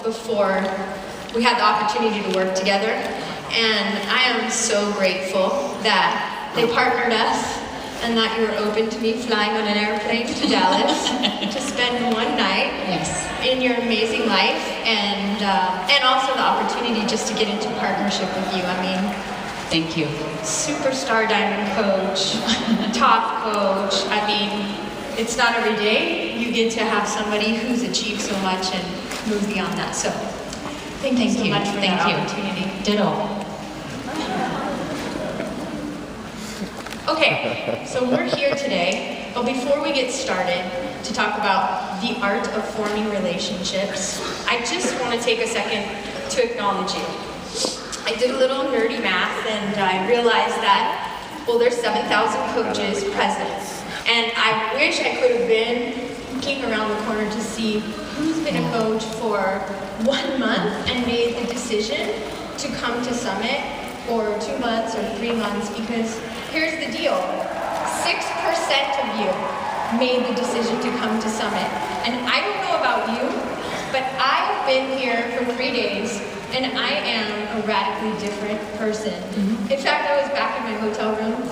before we had the opportunity to work together. And I am so grateful that they partnered us and that you were open to me flying on an airplane to Dallas to spend one night in your amazing life, and also the opportunity just to get into partnership with you. I mean, thank you. Superstar diamond coach, top coach. I mean, it's not every day you get to have somebody who's achieved so much and moved beyond that. So thank you so much for that opportunity. Ditto. Okay, so we're here today, but before we get started to talk about the art of forming relationships, I just want to take a second to acknowledge you. I did a little nerdy math and I realized that, well, there's 7,000 coaches present. And I wish I could have been looking around the corner to see who's been a coach for 1 month and made the decision to come to Summit, or 2 months or 3 months, because here's the deal. 6% of you made the decision to come to Summit. And I don't know about you, but I've been here for 3 days and I am a radically different person. In fact, I was back in my hotel room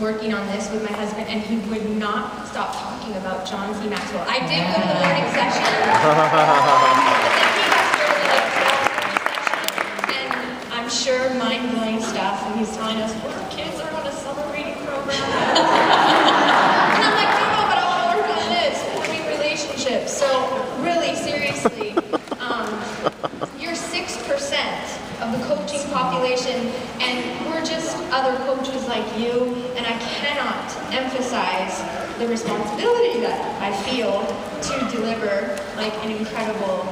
working on this with my husband, and he would not stop talking about John C. Maxwell. I did go to the morning session. And I'm sure mind-blowing stuff, and he's telling us, well, our kids are on a summer reading program. And I'm like, no, but I want to work on this, forming relationships. So really, seriously, you're 6% of the coaching population, and we're just other coaches like you, and I cannot emphasize the responsibility that I feel to deliver like an incredible,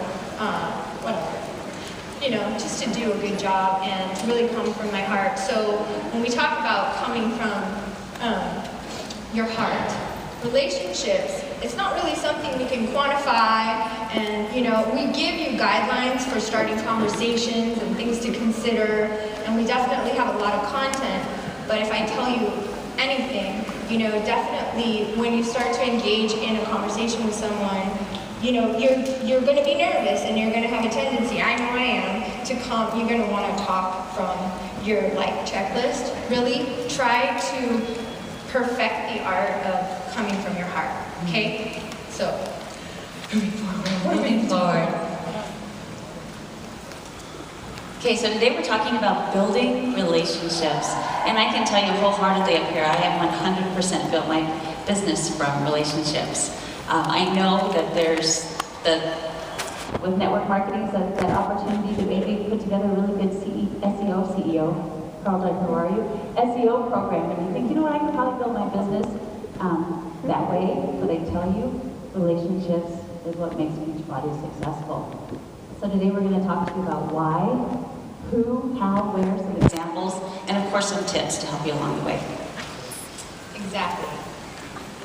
just to do a good job and to really come from my heart. So when we talk about coming from your heart, relationships, it's not really something we can quantify, and we give you guidelines for starting conversations and things to consider, and we definitely have a lot of content, but if I tell you anything, definitely when you start to engage in a conversation with someone, you're going to be nervous and you're going to have a tendency, I know I am, you're going to want to talk from your checklist. Really try to perfect the art of coming from your heart, okay? So, moving forward. Okay, so today we're talking about building relationships. And I can tell you wholeheartedly up here, I have 100% built my business from relationships. I know that there's with network marketing, that opportunity to maybe put together a really good CEO, Carl Duggar, who are you? SEO program, and you think, I could probably build my business that way, but I tell you, relationships is what makes Beachbody successful. So today we're going to talk to you about why, who, how, where, some examples, and of course some tips to help you along the way. Exactly.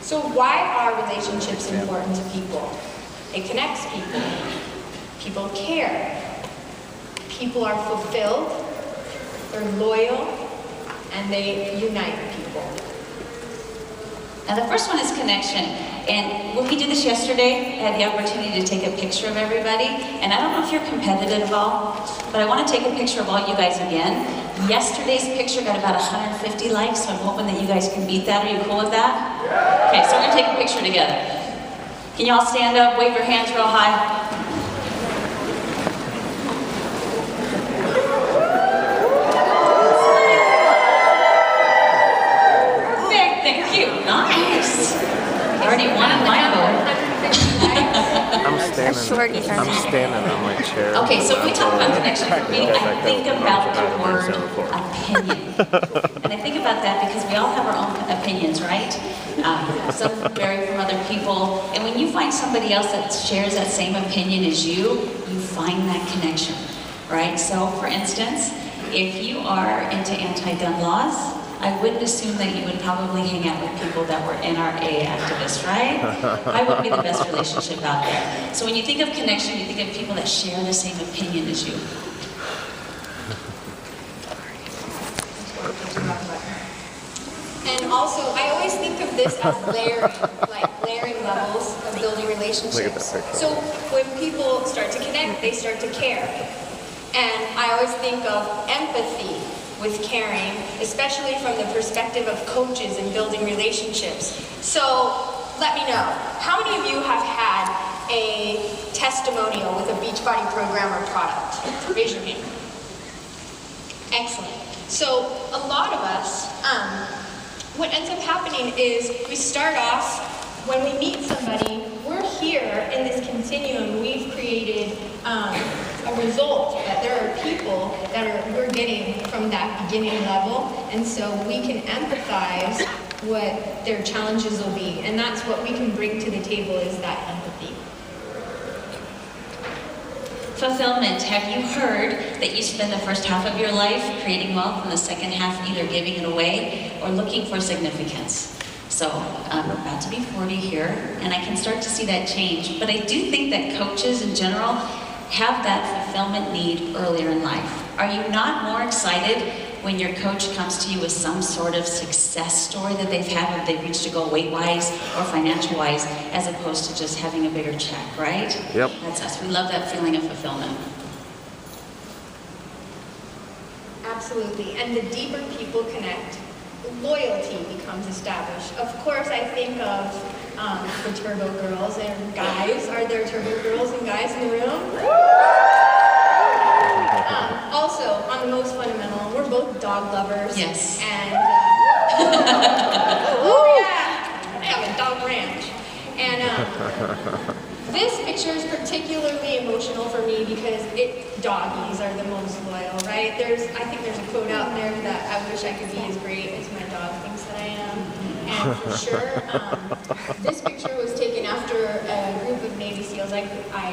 So why are relationships important to people? It connects people. People care. People are fulfilled. They're loyal. And they unite people. Now the first one is connection. And when we did this yesterday, I had the opportunity to take a picture of everybody. And I don't know if you're competitive at all, but I want to take a picture of all you guys again. Yesterday's picture got about 150 likes, so I'm hoping that you guys can beat that. Are you cool with that? Okay, so we're going to take a picture together. Can you all stand up, wave your hands real high? Perfect, thank you. Nice. You already won in my vote. I'm standing on my chair. Okay, so when we talk about connection, for me, I think about the word opinion. And I think about that because we all have our own opinions, right? Some vary from other people. And when you find somebody else that shares that same opinion as you find that connection, right? So, for instance, if you are into anti-gun laws, I wouldn't assume that you would probably hang out with people that were NRA activists, right? I would be the best relationship out there. So when you think of connection, you think of people that share the same opinion as you. And also, I always think of this as layering, like layering levels of building relationships. Look at that picture. So when people start to connect, they start to care. And I always think of empathy with caring, especially from the perspective of coaches and building relationships. So let me know, how many of you have had a testimonial with a Beachbody program or product? Raise your hand. Excellent. So a lot of us, what ends up happening is we start off, when we meet somebody, we're here in this continuum, we've created a result that there are people that we're getting from that beginning level, and so we can empathize what their challenges will be, and that's what we can bring to the table, is that empathy. Fulfillment. Have you heard that you spend the first half of your life creating wealth and the second half either giving it away or looking for significance? So I'm about to be 40 here, and I can start to see that change. But I do think that coaches in general have that fulfillment need earlier in life. Are you not more excited when your coach comes to you with some sort of success story that they've had, whether they've reached a goal weight-wise or financial-wise, as opposed to just having a bigger check, right? Yep. That's us. We love that feeling of fulfillment. Absolutely, and the deeper people connect, loyalty becomes established. Of course, I think of the Turbo Girls and guys. Are there Turbo Girls and guys in the room? Also, on the most fundamental, we're both dog lovers. Yes. And, oh yeah, I have a dog ranch. And this picture is particularly emotional for me because doggies are the most loyal, right? I think there's a quote out there that I wish I could be as great as my dog thinks that I am. And for sure, this picture was taken after a group of Navy SEALs. I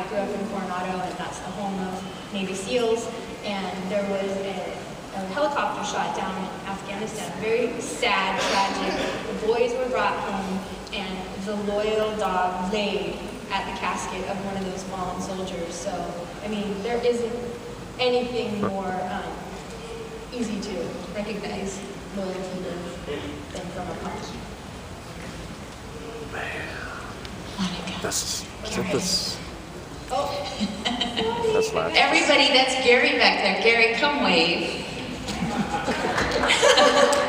grew up in Coronado, and that's the home of Navy SEAls. And there was a helicopter shot down in Afghanistan. Very sad, tragic. The boys were brought home, and the loyal dog laid at the casket of one of those fallen soldiers. So, I mean, there isn't anything more easy to recognize loyalty than from a puppy. Is it this? Oh. That's loud. Everybody, that's Gary back there. Gary, come wave.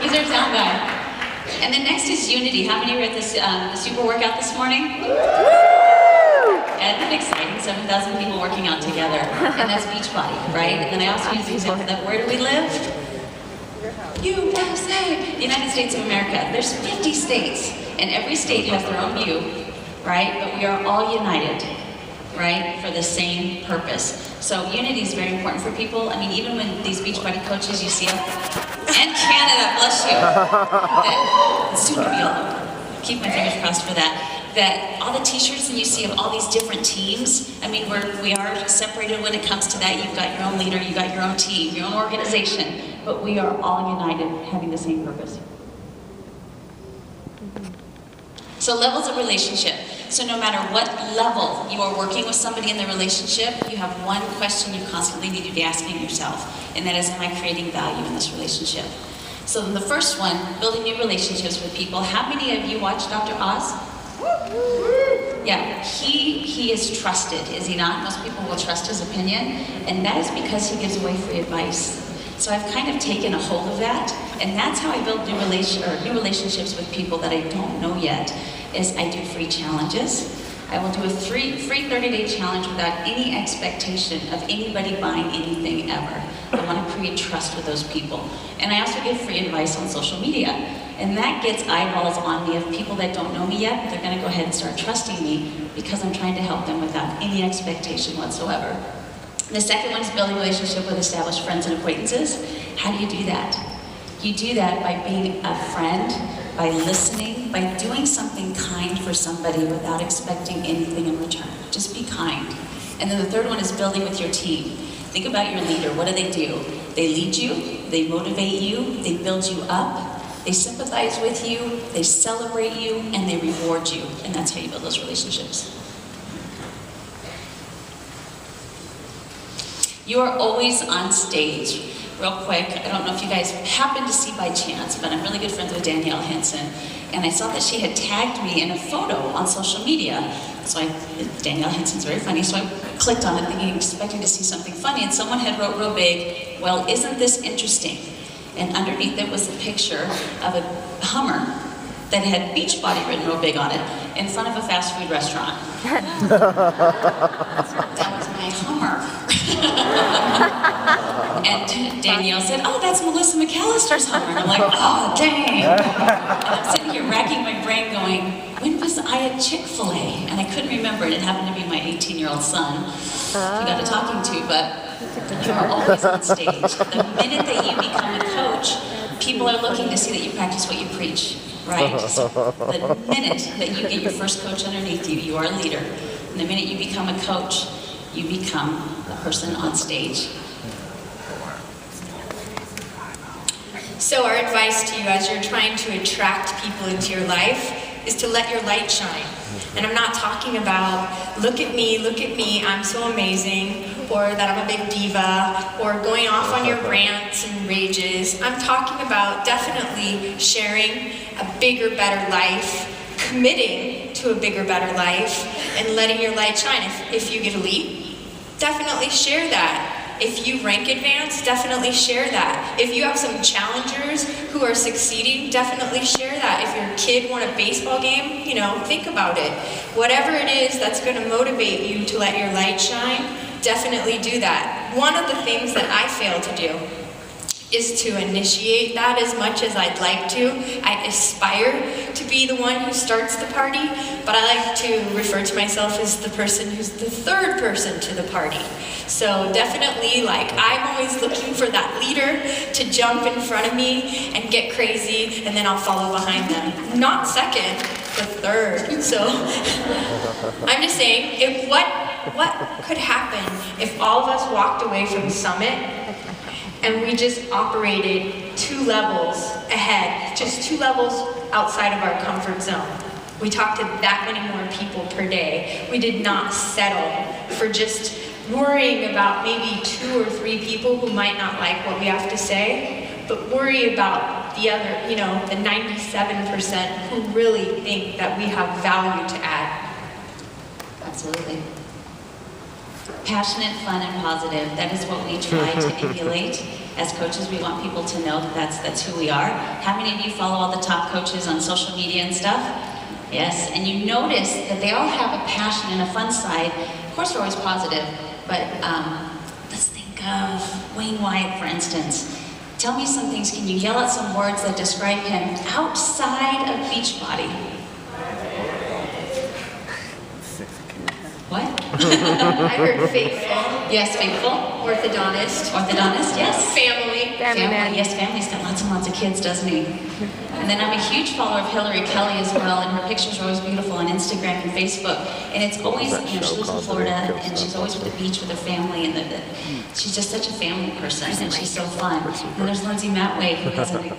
He's our sound guy. And then next is Unity. How many were at the super workout this morning? Isn't that exciting? 7,000 people working out together. And that's Beachbody, right? And then I also use the example that where do we live? USA, the United States of America. There's 50 states, and every state has their own view, right? But we are all united, right, for the same purpose. So unity is very important for people. I mean, even when these Beachbody coaches you see up, and Canada, bless you, that soon to be all over. Keep my fingers crossed for that. That all the t-shirts that you see of all these different teams, I mean, we are separated when it comes to that. You've got your own leader, you've got your own team, your own organization, but we are all united, having the same purpose. So levels of relationship. So no matter what level you are working with somebody in the relationship, you have one question you constantly need to be asking yourself, and that is, am I creating value in this relationship? So the first one, building new relationships with people. How many of you watch Dr. Oz? Yeah, he is trusted, is he not? Most people will trust his opinion, and that is because he gives away free advice. So I've kind of taken a hold of that, and that's how I build new relationships with people that I don't know yet, is I do free challenges. I will do a free 30-day challenge without any expectation of anybody buying anything ever. I want to create trust with those people. And I also give free advice on social media. And that gets eyeballs on me of people that don't know me yet, but they're going to go ahead and start trusting me because I'm trying to help them without any expectation whatsoever. The second one is building a relationship with established friends and acquaintances. How do you do that? You do that by being a friend, by listening, by doing something kind for somebody without expecting anything in return. Just be kind. And then the third one is building with your team. Think about your leader. What do? They lead you, they motivate you, they build you up, they sympathize with you, they celebrate you, and they reward you. And that's how you build those relationships. You are always on stage. Real quick, I don't know if you guys happen to see by chance, but I'm really good friends with Danielle Henson. and I saw that she had tagged me in a photo on social media. So Danielle Henson's very funny, so I clicked on it thinking, expecting to see something funny, and someone had wrote real big, "Well, isn't this interesting?" And underneath it was a picture of a Hummer that had Beachbody written real big on it in front of a fast food restaurant. That was my Hummer. And Danielle said, "Oh, that's Melissa McAllister's Hummer." And I'm like, "Oh, dang." And I'm sitting here racking my brain going, when was I at Chick-fil-A? And I couldn't remember it. It happened to be my 18-year-old son who got to talking to, but you are always on stage. The minute that you become a coach, people are looking to see that you practice what you preach, right? So the minute that you get your first coach underneath you, you are a leader. And the minute you become a coach, you become the person on stage. So our advice to you as you're trying to attract people into your life is to let your light shine. And I'm not talking about, look at me, I'm so amazing, or that I'm a big diva, or going off on your rants and rages. I'm talking about definitely sharing a bigger, better life, committing to a bigger, better life, and letting your light shine. If you get elite, definitely share that. If you rank advance, definitely share that. If you have some challengers who are succeeding, definitely share that. If your kid won a baseball game, think about it. Whatever it is that's going to motivate you to let your light shine, definitely do that. One of the things that I fail to do is to initiate that as much as I'd like to. I aspire to be the one who starts the party, but I like to refer to myself as the person who's the third person to the party. So definitely, I'm always looking for that leader to jump in front of me and get crazy, and then I'll follow behind them. Not second, but third. So I'm just saying, what could happen if all of us walked away from Summit and we just operated 2 levels ahead, just 2 levels outside of our comfort zone? We talked to that many more people per day. We did not settle for just worrying about maybe 2 or 3 people who might not like what we have to say, but worry about the other, the 97% who really think that we have value to add. Absolutely. Passionate, fun, and positive. That is what we try to emulate. As coaches, we want people to know that that's who we are. How many of you follow all the top coaches on social media and stuff? Yes, and you notice that they all have a passion and a fun side. Of course, they're always positive, but let's think of Wayne Wyatt, for instance. Tell me some things. Can you yell out some words that describe him outside of Beachbody? What? I heard faithful. Yes, faithful. Orthodontist. Orthodontist, yes. Family. Family. Yes, family's got lots and lots of kids, doesn't he? And then I'm a huge follower of Hillary Kelly as well, and her pictures are always beautiful on Instagram and Facebook. And it's always, she lives in Florida, and she's always at the beach with her family, and she's just such a family person, and she's so fun. And there's Lindsay Matway, who has a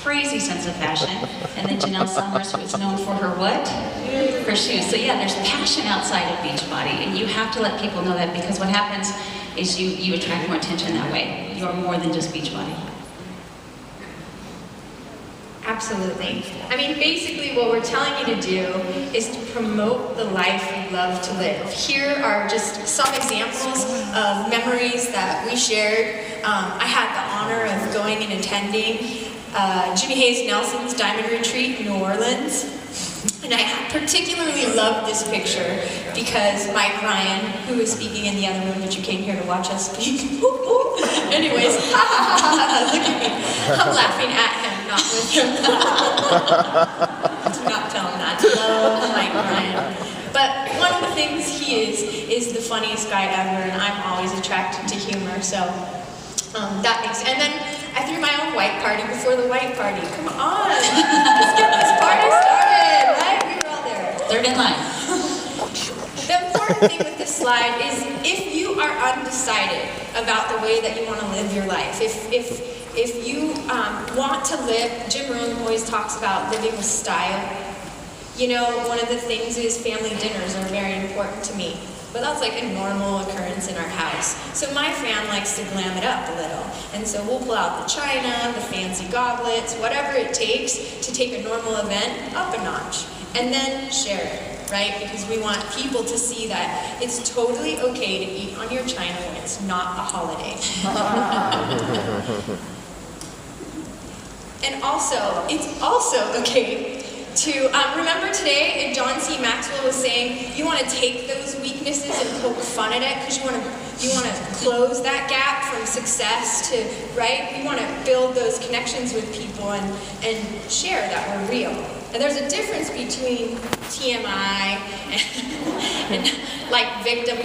crazy sense of fashion, and then Janelle Summers, who is known for her what? Her shoes. So yeah, there's passion outside of Beachbody, and you have to let people know that, because what happens is you attract more attention that way. You're more than just Beachbody. Absolutely. I mean, basically what we're telling you to do is to promote the life you love to live. Here are just some examples of memories that we shared. I had the honor of going and attending Jimmy Hayes Nelson's Diamond Retreat in New Orleans. And I particularly love this picture because Mike Ryan, who is speaking in the other room, but you came here to watch us speak. Anyways, look at me. I'm laughing at him, not with him. Do not tell him that. Love Mike Ryan. But one of the things he is the funniest guy ever, and I'm always attracted to humor, so that makes sense. And then I threw my own white party before the white party. Come on, let's get this party started, right? We were all there. Third in line. The important thing with this slide is if you are undecided about the way that you want to live your life, if you want to live, Jim Rohn always talks about living with style. One of the things is family dinners are very important to me. but that's like a normal occurrence in our house. So my fam likes to glam it up a little. And so we'll pull out the china, the fancy goblets, whatever it takes to take a normal event up a notch. And then share it, right? Because we want people to see that it's totally okay to eat on your china when it's not a holiday. And also, it's also okay to, remember today, John C. Maxwell was saying, you want to take those weaknesses and poke fun at it because you want to close that gap from success to, right? You want to build those connections with people and share that we're real. And there's a difference between TMI and like victim,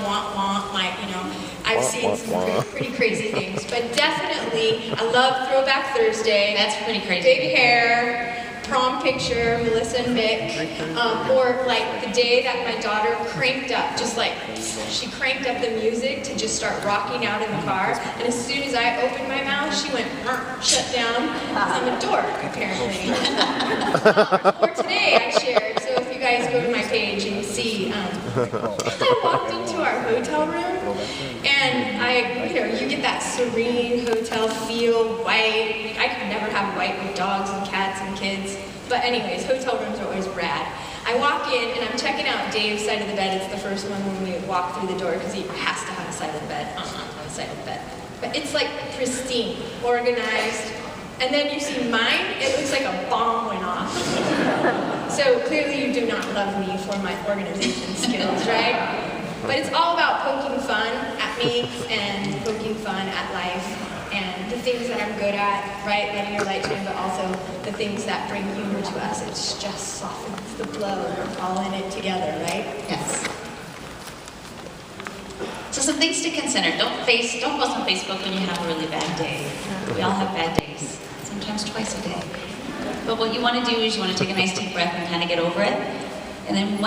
want, like, you know, I've seen some pretty crazy things, but definitely, I love Throwback Thursday. That's pretty crazy. Big hair, prom picture, Melissa and Vic, or like the day that my daughter cranked up, just like, she cranked up the music to just start rocking out in the car, and as soon as I opened my mouth, she went, shut down, because I'm a dork, apparently. Or today I shared, so if you guys go to my page and you see, I walked into our hotel room, and you get that serene hotel feel, white. I could never have white with dogs and cats and kids. But anyways, hotel rooms are always rad. I walk in and I'm checking out Dave's side of the bed. It's the first one when we walk through the door because he has to have a side of the bed. On the side of the bed. But it's like pristine, organized. And then you see mine, it looks like a bomb went off. So clearly you do not love me for my organization skills, right? But it's all about poking fun at me and poking fun at life and the things that I'm good at, right? Letting your light shine, but also the things that bring humor to us. It just softens the blow. We're all in it together, right? Yes. So some things to consider. Don't post on Facebook when you have a really bad day. We all have bad days, sometimes twice a day. But what you want to do is you want to take a nice deep breath and kind of get over it. And then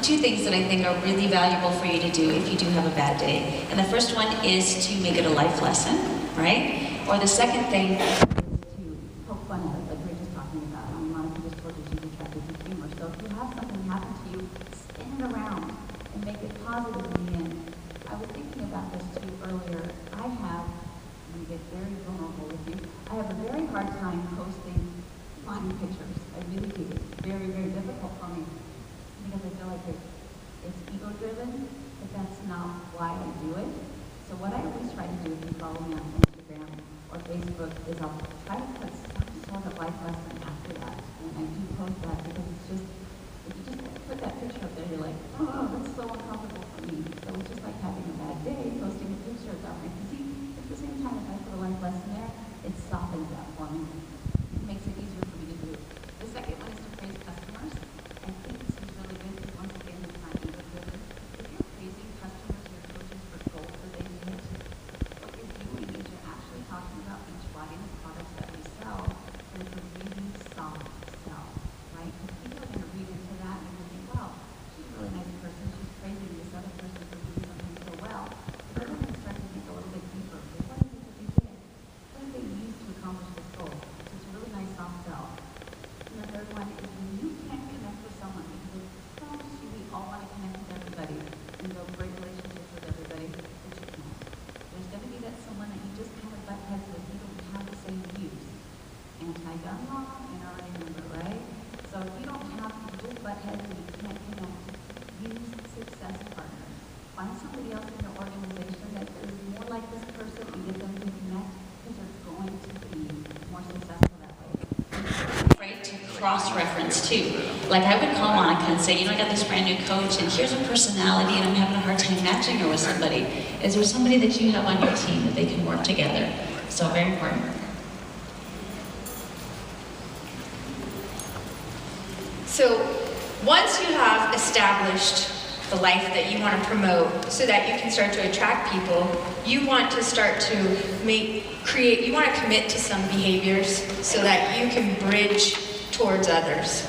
two things that I think are really valuable for you to do if you do have a bad day. And the first one is to make it a life lesson, right? Or the second thing is to poke fun at it, like we were just talking about. Monica just told you she's attracted to humor. So if you have something happen to you, spin it around and make it positive in the end. I was thinking about this too earlier. I'm going to get very vulnerable with you. I have a very hard time posting funny pictures. I really do. It's very, very difficult for me. Because I feel like it's ego-driven, but that's not why I do it. So what I always try to do if you follow me on Instagram or Facebook is I'll try to put some sort of life lesson after that. And I do post that because it's just, if you just put that picture up there, you're like, oh, that's so uncomfortable for me. So it's just like having a bad day, posting a picture of that. I can see at the same time if I put a life lesson there, it softens that for me. It makes it easier for me to do. The second one is to praise customers. I think this is really good because once again, it's not ego-driven. If you're praising customers or coaches for goals that they hit, what you're doing is you're actually talking about each body and the products that we sell, and it's a really soft sell, right? Because people are going to read into that and they're going to think, wow, she's a really nice person. She's praising this other person for doing something so well. But they're going to start to think a little bit deeper. What is it that they did? What did they use to accomplish this goal? So it's a really nice soft sell. And the third one is when you can't connect with someone, because I promise you we all want to connect with everybody and build great relationships with everybody, but you can't. There's going to be that someone that you just kind of butt heads with, you don't have the same views. Anti-gun law, and I remember, right? So if you don't have, you just butt heads and you can't connect, use success partners. Find somebody else in your organization that is more like this person and get them to connect because they're going to be more successful that way. Afraid to cross-reference too. Like I would call Monica and say, you know, I got this brand new coach and here's her personality and I'm having a hard time matching her with somebody. Is there somebody that you have on your team that they can work together? So very important. So once you have established the life that you want to promote so that you can start to attract people, you want to start to you want to commit to some behaviors so that you can bridge towards others.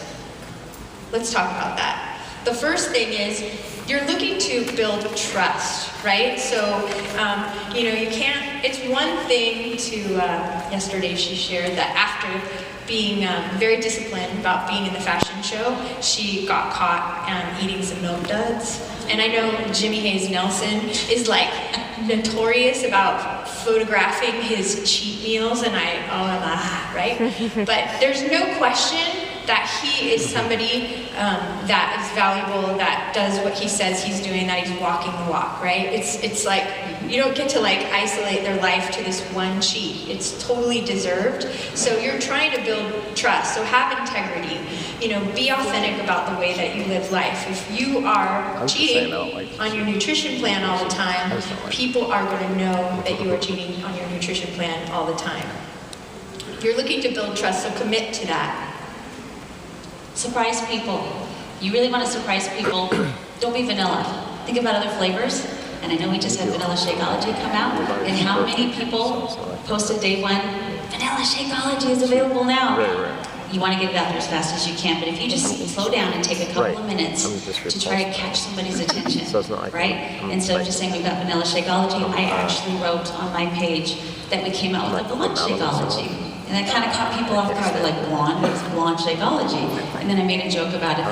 Let's talk about that. The first thing is you're looking to build trust, right? So, you can't, it's one thing to, yesterday she shared that after being very disciplined about being in the fashion show, she got caught eating some Milk Duds. And I know Jimmy Hayes Nelson is like notorious about photographing his cheat meals, and right? But there's no question that he is somebody that is valuable, that does what he says he's doing, that he's walking the walk, right? It's like, you don't get to like isolate their life to this one cheat. It's totally deserved. So you're trying to build trust, so have integrity. You know, be authentic about the way that you live life. If you are cheating on your nutrition plan all the time, people are going to know that you are cheating on your nutrition plan all the time. You're looking to build trust, so commit to that. Surprise people. You really want to surprise people, don't be vanilla. Think about other flavors. And I know we just had Vanilla Shakeology come out, and how many people posted day one, Vanilla Shakeology is available now. You want to get it out there as fast as you can, but if you just slow down and take a couple of minutes to try to catch somebody's attention, right? Instead of just saying we've got Vanilla Shakeology, I actually wrote on my page that we came out with a blonde Shakeology. And that kind of caught people off guard. They're like, blonde? What's blonde Shakeology? And then I made a joke about it.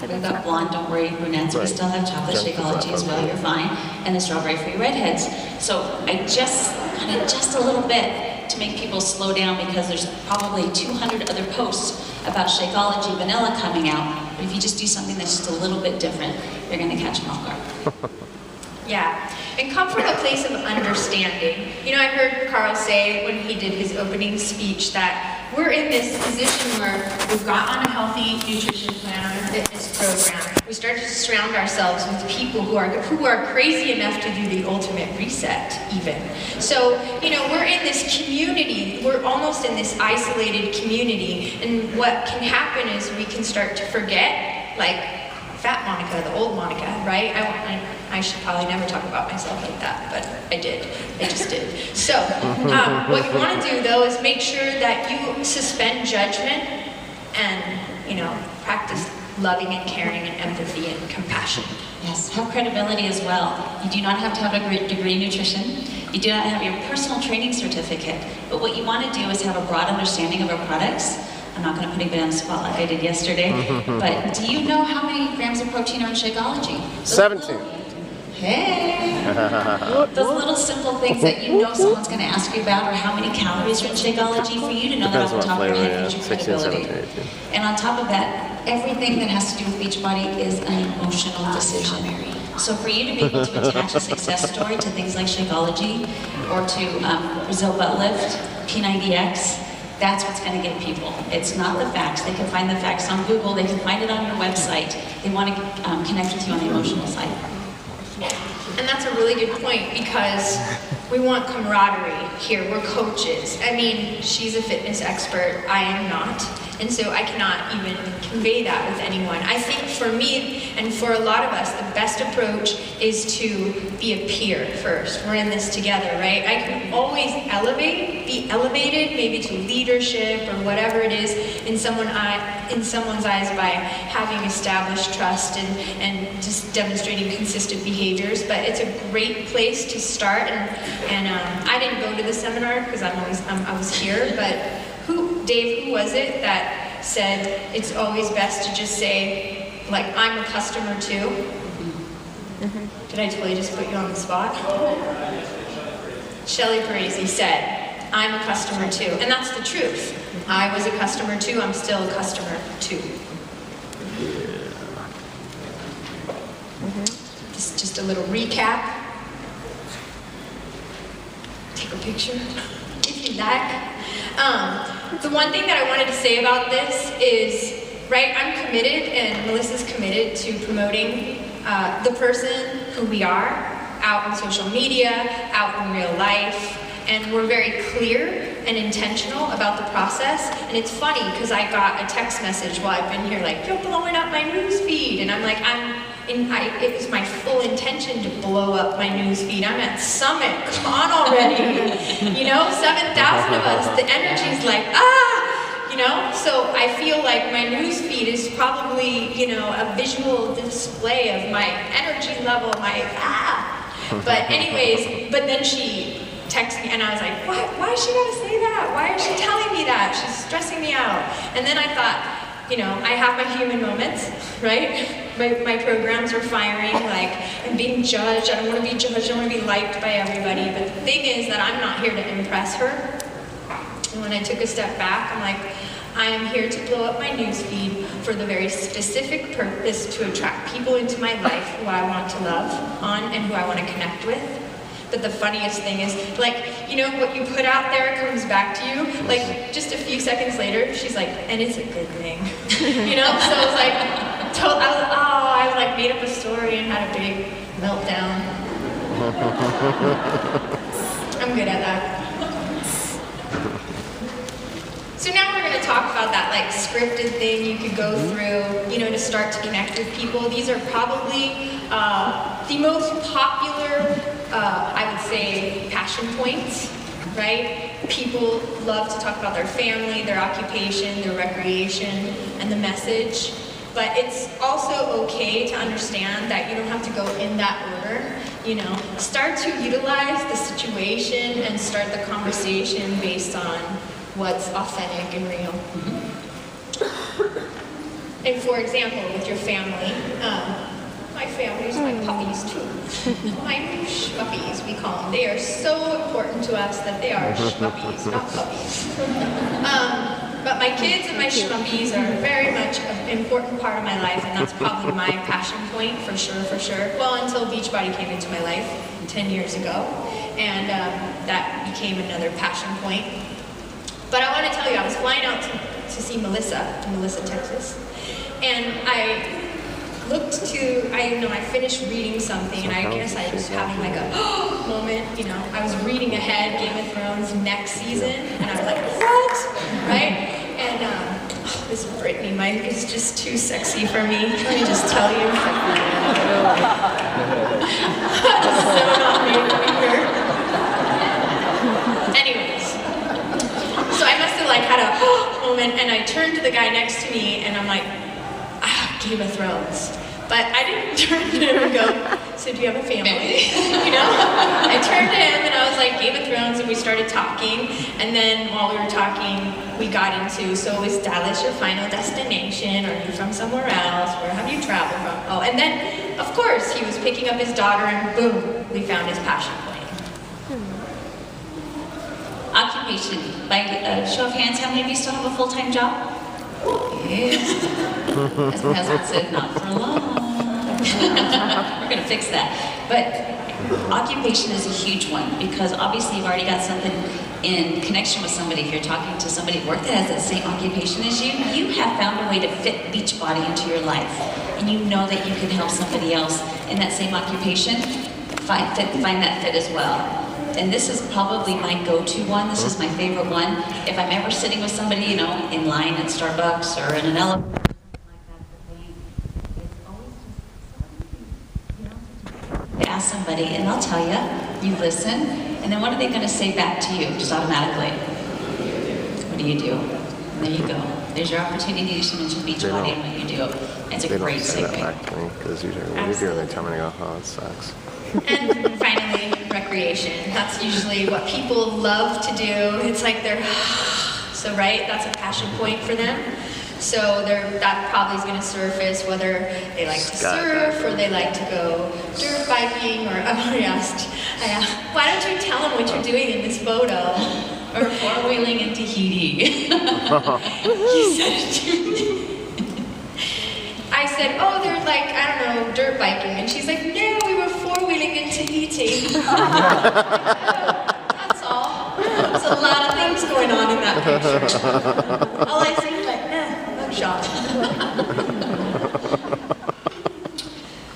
We've got blonde, don't worry, brunettes. We still have chocolate Shakeology as well, you're fine. And the strawberry-free redheads. So I just, kind of just a little bit to make people slow down, because there's probably 200 other posts about Shakeology vanilla coming out. But if you just do something that's just a little bit different, you're going to catch them off guard. Yeah, and come from a place of understanding. You know, I heard Carl say when he did his opening speech that we're in this position where we've got on a healthy nutrition plan, on a fitness program. We start to surround ourselves with people who are crazy enough to do the ultimate reset, even. So, you know, we're in this community. We're almost in this isolated community, and what can happen is we can start to forget, like, Fat Monica, the old Monica, right? I should probably never talk about myself like that, but I did. I just did. So, what you want to do, though, is make sure that you suspend judgment and, you know, practice loving and caring and empathy and compassion. Yes, have credibility as well. You do not have to have a degree in nutrition. You do not have your personal training certificate. But what you want to do is have a broad understanding of our products. I'm not going to put anybody on the spot like I did yesterday, but do you know how many grams of protein are in Shakeology? 17. Hey! Those little simple things that you know someone's going to ask you about, or how many calories are in Shakeology, for you to know that off the top of your head gives you credibility. And on top of that, everything that has to do with Beachbody is an emotional decision. So for you to be able to attach a success story to things like Shakeology, or to Brazil Butt Lift, P90X, that's what's going to get people. It's not the facts. They can find the facts on Google. They can find it on your website. They want to connect with you on the emotional side. And that's a really good point, because we want camaraderie here. We're coaches. I mean, she's a fitness expert. I am not. And so I cannot even convey that with anyone. I think for me and for a lot of us, the best approach is to be a peer first. We're in this together, right? I can always be elevated maybe to leadership or whatever it is in someone's eyes by having established trust and just demonstrating consistent behaviors. But it's a great place to start. And I didn't go to the seminar because I was here, but Dave, who was it that said it's always best to just say, like, I'm a customer too? Did I totally just put you on the spot? Shelley Parisi said, I'm a customer too. And that's the truth. I was a customer too, I'm still a customer too. Just a little recap. Take a picture if you like. The one thing that I wanted to say about this is, right, I'm committed, and Melissa's committed to promoting the person who we are out in social media, out in real life, and we're very clear and intentional about the process. And it's funny, because I got a text message while I've been here, like, you're blowing up my news feed, and I'm like, it was my full intention to blow up my news feed. I'm at Summit, come on already. You know, 7,000 of us, the energy's like, you know? So I feel like my news feed is probably, you know, a visual display of my energy level, But anyways, but then she texted me, and I was like, why is she gonna say that? Why is she telling me that? She's stressing me out. And then I thought, I have my human moments, right? My programs are firing, like, I'm being judged. I don't want to be judged. I want to be liked by everybody. But the thing is that I'm not here to impress her. And when I took a step back, I'm like, I am here to blow up my newsfeed for the very specific purpose to attract people into my life who I want to love on and who I want to connect with. But the funniest thing is, like, what you put out there comes back to you. Like, just a few seconds later, she's like, and it's a good thing. So it was like, I like made up a story and had a big meltdown. I'm good at that. So now we're going to talk about that like scripted thing you could go through, to start to connect with people. These are probably the most popular, I would say, passion points, right? People love to talk about their family, their occupation, their recreation, and the message. But it's also okay to understand that you don't have to go in that order. Start to utilize the situation and start the conversation based on what's authentic and real. And for example, with your family, my family's my puppies too. My schmuppies, we call them. They are so important to us that they are schmuppies, not puppies. But my kids and my schmuppies are very much an important part of my life, and that's probably my passion point, for sure. Well, until Beachbody came into my life 10 years ago, and that became another passion point. But I want to tell you, I was flying out to see Melissa, Texas, and I finished reading something, and I guess I was having like a moment, I was reading ahead Game of Thrones next season, and I was like, what? Right? And this Brittany mic is just too sexy for me, let me just tell you. So not made to be here. Anyways, so I must have like had a moment, and I turned to the guy next to me, and I'm like, Game of Thrones. But I didn't turn to him and go, so do you have a family? I turned to him and I was like, Game of Thrones, and we started talking. And then while we were talking, we got into, so is Dallas your final destination? Are you from somewhere else? Where have you traveled from? Oh, and then, of course, he was picking up his daughter, and boom, we found his passion point. Occupation. By show of hands, how many of you still have a full-time job? Yeah. As my husband said, not for long. We're going to fix that. But occupation is a huge one, because obviously you've already got something in connection with somebody. If you're talking to somebody at work that has that same occupation as you, you have found a way to fit Beachbody into your life. And you know that you can help somebody else in that same occupation find that fit as well. And this is probably my go-to one. This is my favorite one. If I'm ever sitting with somebody, in line at Starbucks or in an elevator, ask somebody, and they'll tell you, you listen, and then what are they going to say back to you, just automatically? What do you do? And there you go. There's your opportunity to mention Beachbody and what you do. It's a great segue. They don't say that back to me, because usually when you do, they tell me to go, oh, it sucks. And finally, recreation. That's usually what people love to do. It's like so right, that's a passion point for them. So that probably is going to surface whether they like to surf or they like to go dirt biking, or I asked, why don't you tell them what you're doing in this photo? Or four-wheeling in Tahiti. You said it to me. I said, oh, they're like, I don't know, dirt biking. And she's like, no, we were four-wheeling in Tahiti. That's all. There's a lot of things going on in that picture. All I see is like, no shot.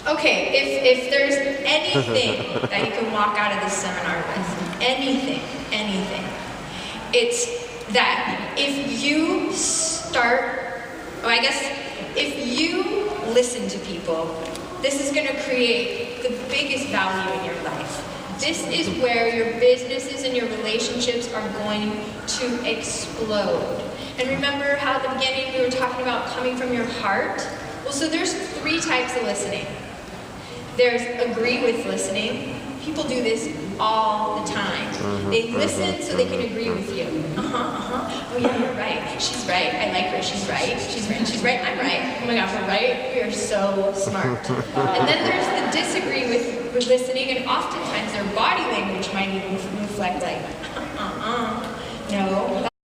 Okay, if there's anything that you can walk out of this seminar with, anything, it's that if you if you listen to people, this is going to create the biggest value in your life. This is where your businesses and your relationships are going to explode. And remember how at the beginning we were talking about coming from your heart? Well, so there's 3 types of listening. There's agree with listening. People do this all the time. They listen so they can agree with you. Oh yeah, you're right. She's right. I like her right, she's right, she's right, she's right, I'm right. Oh my gosh, we're right. We are so smart. And then there's the disagree with listening, and oftentimes their body language might even reflect like, no.